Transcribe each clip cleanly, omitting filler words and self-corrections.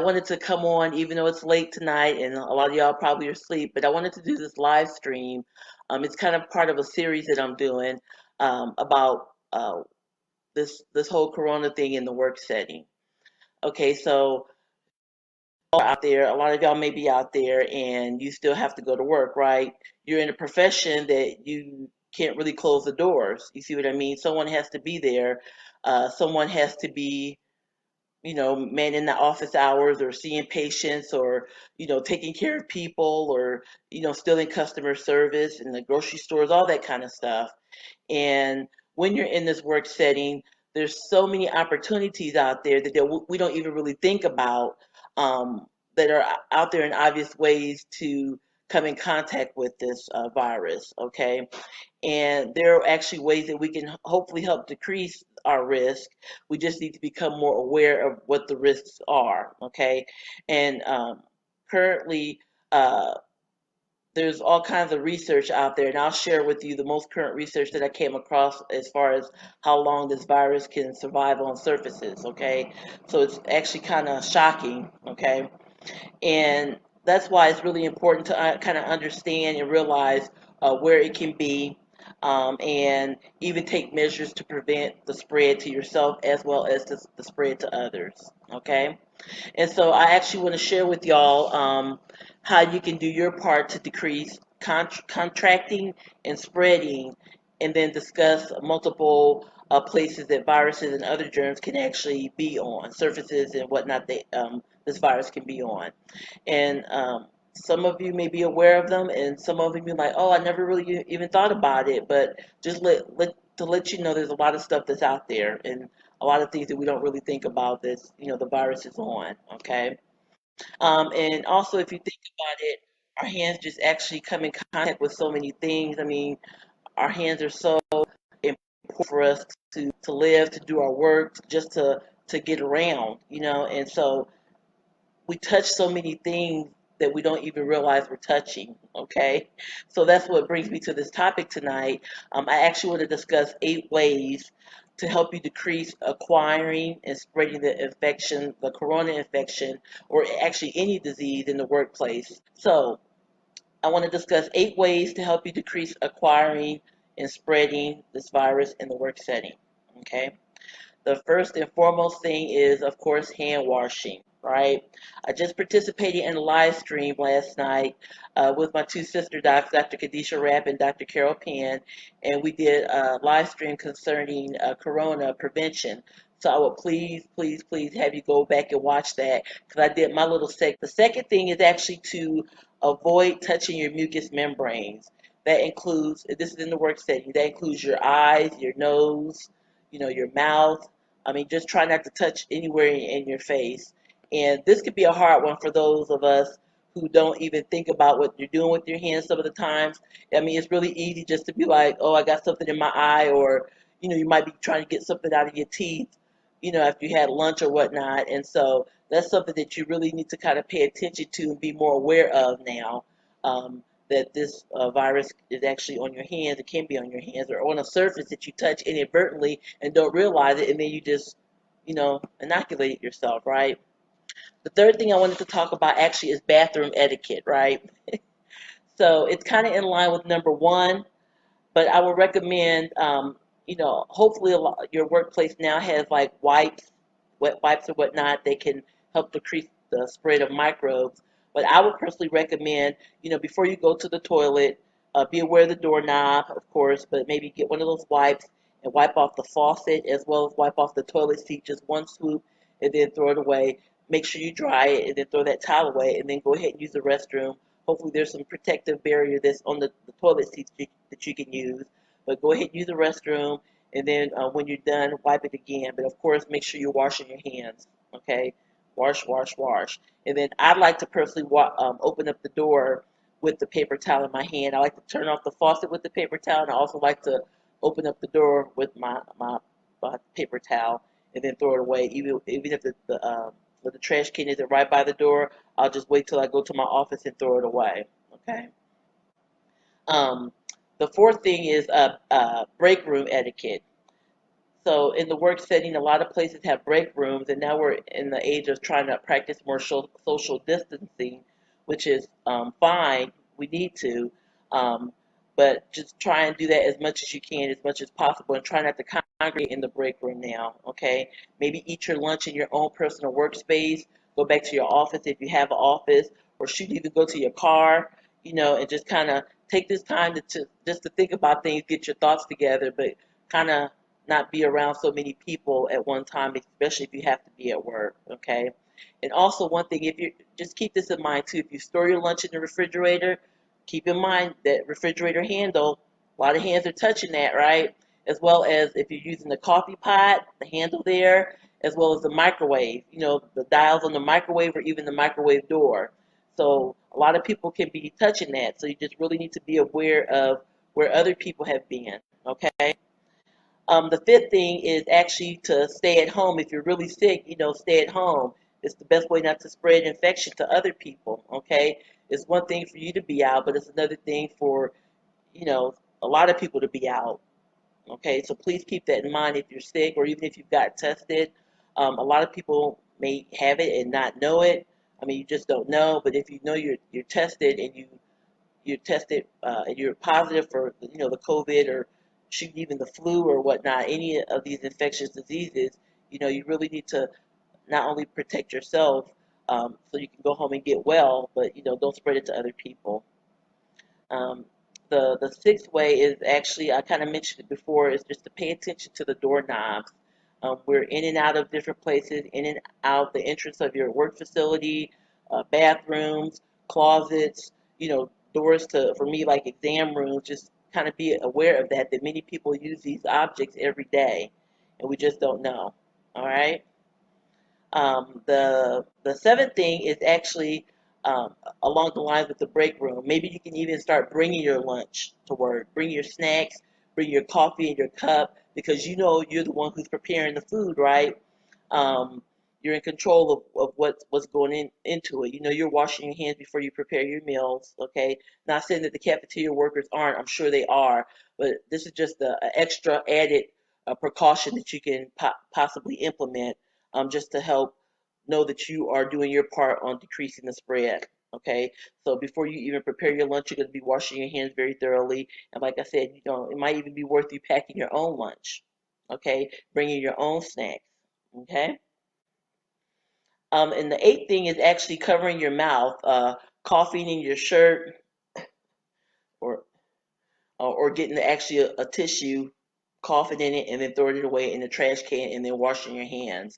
wanted to come on, even though it's late tonight and a lot of y'all probably are asleep, but I wanted to do this live stream. It's kind of part of a series that I'm doing about this whole Corona thing in the work setting. Okay, so out there, a lot of y'all may be out there and you still have to go to work, right? You're in a profession that you can't really close the doors. You see what I mean? Someone has to be there. Someone has to be, manning the office hours or seeing patients or, taking care of people or, still in customer service in the grocery stores, all that kind of stuff. And when you're in this work setting, there's so many opportunities out there that we don't even really think about, that are out there in obvious ways to come in contact with this virus. Okay. And there are actually ways that we can hopefully help decrease our risk. We just need to become more aware of what the risks are. Okay. And currently, uh, there's all kinds of research out there, and I'll share with you the most current research that I came across as far as how long this virus can survive on surfaces. Okay, so it's actually kind of shocking. Okay, and that's why it's really important to kind of understand and realize where it can be, and even take measures to prevent the spread to yourself as well as the spread to others. Okay. And so I actually want to share with y'all how you can do your part to decrease contracting and spreading, and then discuss multiple places that viruses and other germs can actually be on, surfaces and whatnot that this virus can be on. And some of you may be aware of them, and some of you are like, oh, I never really even thought about it. But just to let you know, there's a lot of stuff that's out there, and a lot of things that we don't really think about that's, the virus is on. Okay. And also, if you think about it, our hands just actually come in contact with so many things. I mean, our hands are so important for us to live, to do our work, just to get around, and so we touch so many things that we don't even realize we're touching. Okay, so that's what brings me to this topic tonight. I actually want to discuss 8 ways to help you decrease acquiring and spreading the infection, the corona infection, or actually any disease in the workplace. So I want to discuss 8 ways to help you decrease acquiring and spreading this virus in the work setting. Okay. The first and foremost thing is, of course, hand washing, right? I just participated in a live stream last night with my two sister docs, Dr. Kadisha Rapp and Dr. Carol Penn, and we did a live stream concerning corona prevention. So I would please, please, please have you go back and watch that because I did my little sec. The second thing is actually to avoid touching your mucous membranes. That includes, this is in the work setting, that includes your eyes, your nose, your mouth. I mean, just try not to touch anywhere in your face. And this could be a hard one for those of us who don't even think about what you're doing with your hands some of the times. I mean, it's really easy just to be like, oh, I got something in my eye, or, you might be trying to get something out of your teeth, after you had lunch or whatnot. And so that's something that you really need to kind of pay attention to and be more aware of now. That this virus is actually on your hands. It can be on your hands or on a surface that you touch inadvertently and don't realize it, and then you just, inoculate yourself, right? The third thing I wanted to talk about actually is bathroom etiquette, right? So it's kind of in line with number one, but I would recommend, hopefully your workplace now has like wipes, wet wipes or whatnot. They can help decrease the spread of microbes. But I would personally recommend, before you go to the toilet, be aware of the doorknob, of course, but maybe get one of those wipes and wipe off the faucet as well as wipe off the toilet seat, just one swoop, and then throw it away. Make sure you dry it and then throw that towel away, and then go ahead and use the restroom. Hopefully there's some protective barrier that's on the toilet seat that you can use. But go ahead and use the restroom, and then when you're done, wipe it again. But of course, make sure you're washing your hands. Okay, wash, wash, wash. And then I like to personally open up the door with the paper towel in my hand. I like to turn off the faucet with the paper towel, and I also like to open up the door with my paper towel, and then throw it away. Even if the trash can isn't right by the door, I'll just wait till I go to my office and throw it away. Okay. Um, the fourth thing is break room etiquette. So in the work setting, a lot of places have break rooms, and now we're in the age of trying to practice more social distancing, which is fine. We need to, um, but just try and do that as much as you can, as much as possible, and try not to congregate in the break room now. Okay, maybe eat your lunch in your own personal workspace. Go back to your office if you have an office, or shoot, even go to your car. And just kind of take this time just to think about things, get your thoughts together, but kind of not be around so many people at one time, especially if you have to be at work, okay? And also one thing, if you just keep this in mind too, if you store your lunch in the refrigerator, keep in mind that refrigerator handle, a lot of hands are touching that, right? As well as if you're using the coffee pot, the handle there, as well as the microwave, the dials on the microwave or even the microwave door. So a lot of people can be touching that. So you just really need to be aware of where other people have been, okay? The fifth thing is actually to stay at home. If you're really sick, stay at home. It's the best way not to spread infection to other people, okay? It's one thing for you to be out, but it's another thing for, you know, a lot of people to be out, okay? So please keep that in mind if you're sick or even if you've got tested. A lot of people may have it and not know it. I mean, you just don't know, but if you know you're tested and you're tested and you're positive for the COVID or shoot even the flu or whatnot, any of these infectious diseases, you really need to not only protect yourself so you can go home and get well, but don't spread it to other people. Um, the sixth way is actually, I kind of mentioned it before, is just to pay attention to the doorknobs. We're in and out of different places, in and out the entrance of your work facility, bathrooms, closets, doors to, for me, like exam rooms. Just kind of be aware of that many people use these objects every day, and we just don't know. All right. The seventh thing is actually along the lines with the break room. Maybe you can even start bringing your lunch to work, bring your snacks, bring your coffee in your cup because you're the one who's preparing the food, right? You're in control of what's going into it. You're washing your hands before you prepare your meals. Okay, not saying that the cafeteria workers aren't. I'm sure they are, but this is just a extra added precaution that you can possibly implement just to help know that you are doing your part on decreasing the spread. Okay, so before you even prepare your lunch, you're going to be washing your hands very thoroughly. And like I said, it might even be worth you packing your own lunch. Okay, bringing your own snacks. Okay. And the eighth thing is actually covering your mouth, coughing in your shirt, or or getting actually a tissue, coughing in it, and then throwing it away in the trash can, and then washing your hands.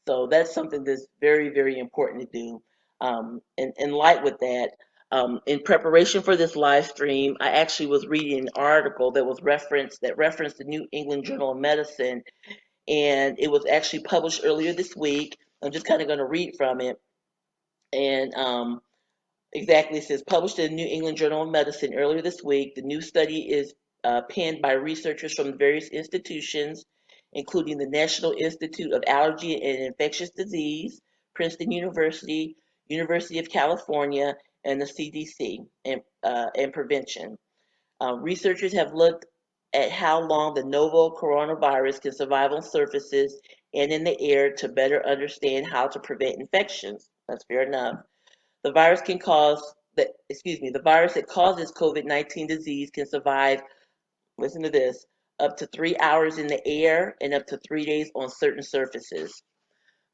So that's something that's very, very important to do. And in light with that, in preparation for this live stream, I actually was reading an article that referenced the New England Journal of Medicine, and it was actually published earlier this week. I'm just kind of going to read from it, and exactly, it says published in the New England Journal of Medicine earlier this week. The new study is penned by researchers from various institutions, including the National Institute of Allergy and Infectious Disease, Princeton University, University of California, and the CDC and prevention. Researchers have looked at how long the novel coronavirus can survive on surfaces and in the air to better understand how to prevent infections. That's fair enough. The virus that causes COVID-19 disease can survive, listen to this, up to 3 hours in the air and up to 3 days on certain surfaces.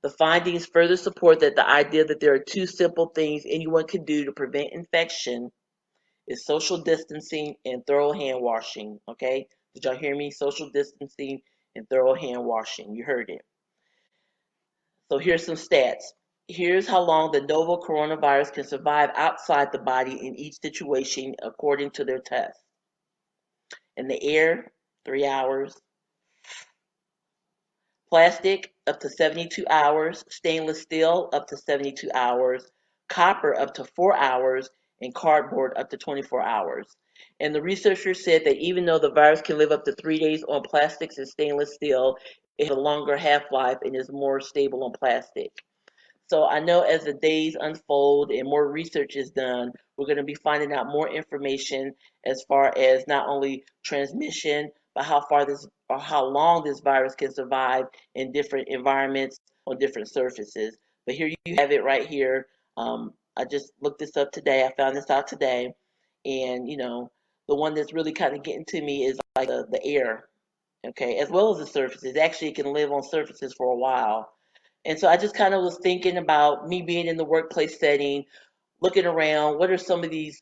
The findings further support that the idea that there are two simple things anyone can do to prevent infection is social distancing and thorough hand washing. Okay? Did y'all hear me? Social distancing and thorough hand washing. You heard it. So here's some stats. Here's how long the novel coronavirus can survive outside the body in each situation according to their test. In the air, 3 hours. Plastic, up to 72 hours. Stainless steel, up to 72 hours. Copper, up to 4 hours. And cardboard, up to 24 hours. And the researchers said that even though the virus can live up to 3 days on plastics and stainless steel, it has a longer half-life and is more stable on plastic. So I know as the days unfold and more research is done, we're going to be finding out more information as far as not only transmission, but how far this or how long this virus can survive in different environments on different surfaces. But here you have it right here. I just looked this up today. I found this out today. And, the one that's really kind of getting to me is like the air, okay, as well as the surfaces. Actually, it can live on surfaces for a while. And so I just kind of was thinking about me being in the workplace setting, looking around, what are some of these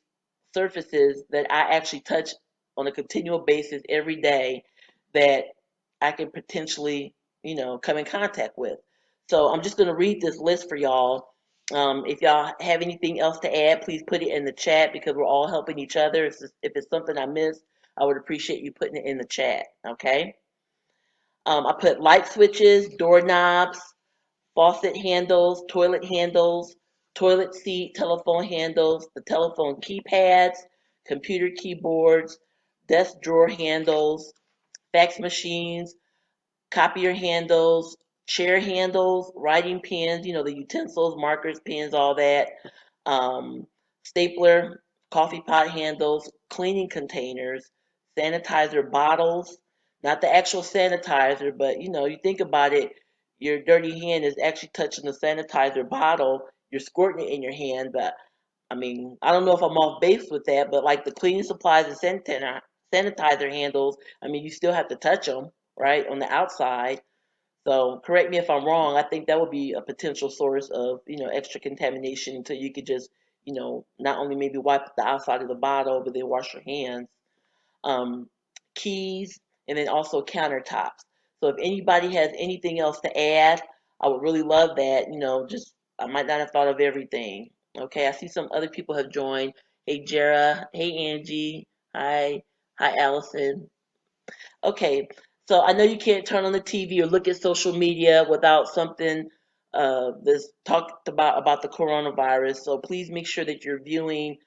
surfaces that I actually touch on a continual basis every day that I can potentially, come in contact with. So I'm just going to read this list for y'all. If y'all have anything else to add, please put it in the chat because we're all helping each other. If it's something I missed, I would appreciate you putting it in the chat. Okay. I put light switches, doorknobs, faucet handles, toilet seat, telephone handles, the telephone keypads, computer keyboards, desk drawer handles, fax machines, copier handles, chair handles, writing pens, the utensils, markers, pens, all that, um, stapler, coffee pot handles, cleaning containers, sanitizer bottles, not the actual sanitizer, but you think about it, your dirty hand is actually touching the sanitizer bottle, you're squirting it in your hand, but I mean, I don't know if I'm off base with that, but like the cleaning supplies and sanitizer handles, I mean, you still have to touch them, right, on the outside. So correct me if I'm wrong. I think that would be a potential source of, extra contamination until you could just, not only maybe wipe the outside of the bottle, but then wash your hands. Um, Keys, and then also countertops. So if anybody has anything else to add, I would really love that. Just I might not have thought of everything. Okay, I see some other people have joined. Hey Jera, hey Angie, hi Allison. Okay, so I know you can't turn on the TV or look at social media without something that's talked about the coronavirus. So please make sure that you're viewing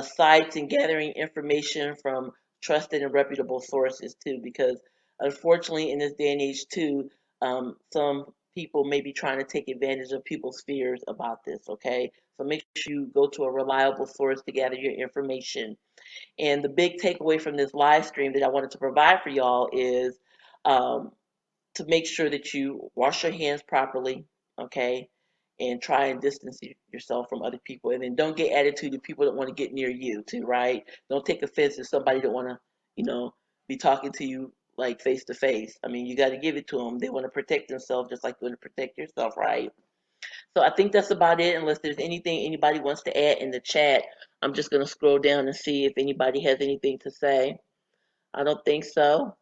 sites and gathering information from trusted and reputable sources too, because unfortunately in this day and age too, some people may be trying to take advantage of people's fears about this. Okay, so make sure you go to a reliable source to gather your information. And the big takeaway from this live stream that I wanted to provide for y'all is um, to make sure that you wash your hands properly, okay, and try and distance yourself from other people. And then don't get attitude to people that want to get near you, too, right? Don't take offense to somebody that want to, be talking to you like face to face. I mean, you got to give it to them. They want to protect themselves just like you want to protect yourself, right? So I think that's about it, unless there's anything anybody wants to add in the chat. I'm just going to scroll down and see if anybody has anything to say. I don't think so.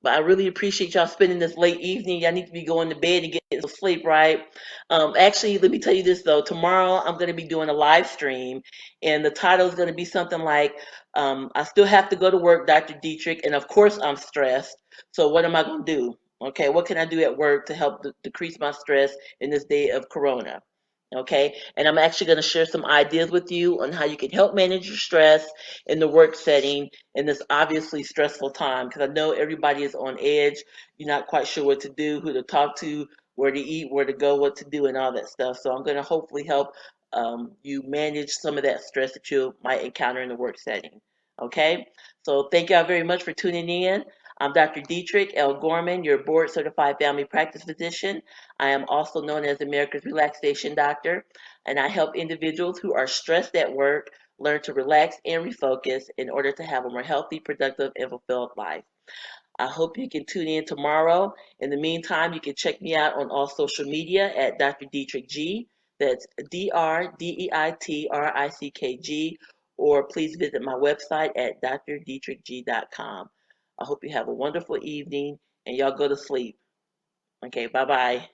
But I really appreciate y'all spending this late evening. Y'all need to be going to bed and getting some sleep, right? Actually, let me tell you this though. Tomorrow I'm going to be doing a live stream, and the title is going to be something like, "I still have to go to work, Dr. Dietrich, and of course I'm stressed. So what am I going to do? Okay, what can I do at work to help decrease my stress in this day of Corona?" Okay, and I'm actually going to share some ideas with you on how you can help manage your stress in the work setting in this obviously stressful time, because I know everybody is on edge. You're not quite sure what to do, who to talk to, where to eat, where to go, what to do, and all that stuff. So I'm going to hopefully help you manage some of that stress that you might encounter in the work setting. Okay, so thank y'all very much for tuning in. I'm Dr. Dietrich L. Gorman, your board certified family practice physician. I am also known as America's Relaxation Doctor, and I help individuals who are stressed at work learn to relax and refocus in order to have a more healthy, productive, and fulfilled life. I hope you can tune in tomorrow. In the meantime, you can check me out on all social media at Dr. Dietrich G. That's DrDeitRickG, or please visit my website at drdietrichg.com. I hope you have a wonderful evening and y'all go to sleep. Okay, bye bye.